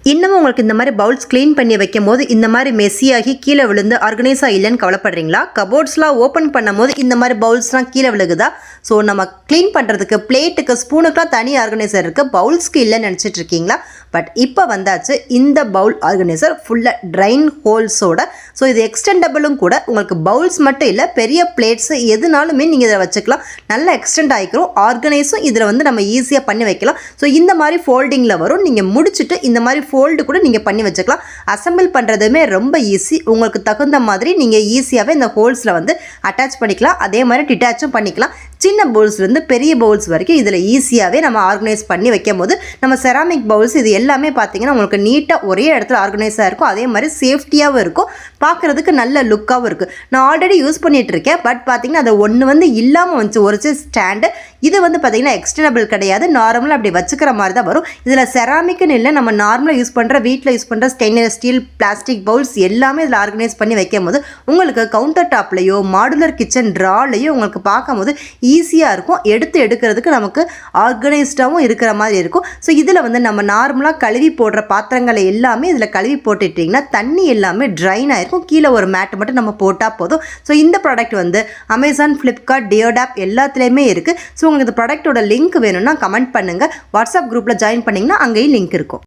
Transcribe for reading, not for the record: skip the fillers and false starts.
இன்னமும் உங்களுக்கு இந்த மாதிரி பவுல்ஸ் க்ளீன் பண்ணி வைக்கும் போது இந்த மாதிரி மெஸ்ஸியாகி கீழே விழுந்து ஆர்கனைஸாக இல்லைன்னு கவலைப்படுறீங்களா? கபோர்ட்ஸ்லாம் ஓப்பன் பண்ணும் போது இந்த மாதிரி பவுல்ஸ்லாம் கீழே விழுகுதா? ஸோ நம்ம க்ளீன் பண்ணுறதுக்கு பிளேட்டுக்கு ஸ்பூனுக்குலாம் தனி ஆர்கனைசர் இருக்குது, பவுல்ஸ்க்கு இல்லைன்னு நினச்சிட்டு இருக்கீங்களா? பட் இப்போ வந்தாச்சு இந்த பவுல் ஆர்கனைசர் ஃபுல்லாக ட்ரைன் ஹோல்ஸோட. ஸோ இது எக்ஸ்டெண்டபிளும் கூட. உங்களுக்கு பவுல்ஸ் மட்டும் இல்லை, பெரிய பிளேட்ஸு எதுனாலுமே நீங்கள் இதை வச்சுக்கலாம். நல்லா எக்ஸ்டெண்ட் ஆகிக்கிறோம். ஆர்கனைஸும் இதில் வந்து நம்ம ஈஸியாக பண்ணி வைக்கலாம். ஸோ இந்த மாதிரி ஃபோல்டிங்கில் வரும். நீங்கள் முடிச்சுட்டு இந்த மாதிரி ஃபோல்டு கூட நீங்கள் பண்ணி வச்சுக்கலாம். அசம்பிள் பண்ணுறதுமே ரொம்ப ஈஸி. உங்களுக்கு தகுந்த மாதிரி நீங்கள் ஈஸியாகவே இந்த ஹோல்ஸில் வந்து அட்டாச் பண்ணிக்கலாம். அதே மாதிரி டிட்டாச்சும் பண்ணிக்கலாம். சின்ன பவுல்ஸ்லேருந்து பெரிய பவுல்ஸ் வரைக்கும் இதில் ஈஸியாகவே நம்ம ஆர்கனைஸ் பண்ணி வைக்கும் போது நம்ம செராமிக் பவுல்ஸ் இது எல்லாமே பார்த்தீங்கன்னா உங்களுக்கு நீட்டாக ஒரே இடத்துல ஆர்கனைஸாக இருக்கும். அதே மாதிரி சேஃப்டியாகவும் இருக்கும், பார்க்குறதுக்கு நல்ல லுக்காகவும் இருக்குது. நான் ஆல்ரெடி யூஸ் பண்ணிகிட்டு இருக்கேன். பட் பார்த்தீங்கன்னா அது ஒன்று வந்து இல்லாமல் வந்துச்சு, ஒரு ஸ்டாண்டு. இது வந்து பார்த்தீங்கன்னா எக்ஸ்டெண்டபிள் கிடையாது, நார்மலாக அப்படி வச்சுக்கிற மாதிரி தான் வரும். இதில் செராமிக்குன்னு இல்லை, நம்ம நார்மலாக யூஸ் பண்ணுற வீட்டில் யூஸ் பண்ணுற ஸ்டெயின்லெஸ் ஸ்டீல் பிளாஸ்டிக் பவுல்ஸ் எல்லாமே இதில் ஆர்கனைஸ் பண்ணி வைக்கும் போது உங்களுக்கு கவுண்டர் டாப்லையோ மாடுலர் கிச்சன் ட்ராலையோ உங்களுக்கு பார்க்கும் போது ஈஸியாக இருக்கும். எடுக்கிறதுக்கு நமக்கு ஆர்கனைஸ்டாகவும் இருக்கிற மாதிரி இருக்கும். ஸோ இதில் வந்து நம்ம நார்மலாக கழுவி போடுற பாத்திரங்களை எல்லாமே இதில் கழுவி போட்டுட்டிங்கன்னா தண்ணி எல்லாமே ட்ரைன் ஆகிருக்கும். கீழே ஒரு மேட் மட்டும் நம்ம போட்டால் போதும். ஸோ இந்த ப்ராடக்ட் வந்து அமேசான், ஃப்ளிப்கார்ட், டியோடாப் எல்லாத்துலேயுமே இருக்குது. ஸோ உங்களுக்கு இந்த ப்ராடக்ட்டோட லிங்க் வேணும்னா கமெண்ட் பண்ணுங்கள். வாட்ஸ்அப் குரூப்பில் ஜாயின் பண்ணிங்கன்னா அங்கேயும் லிங்க் இருக்கும்.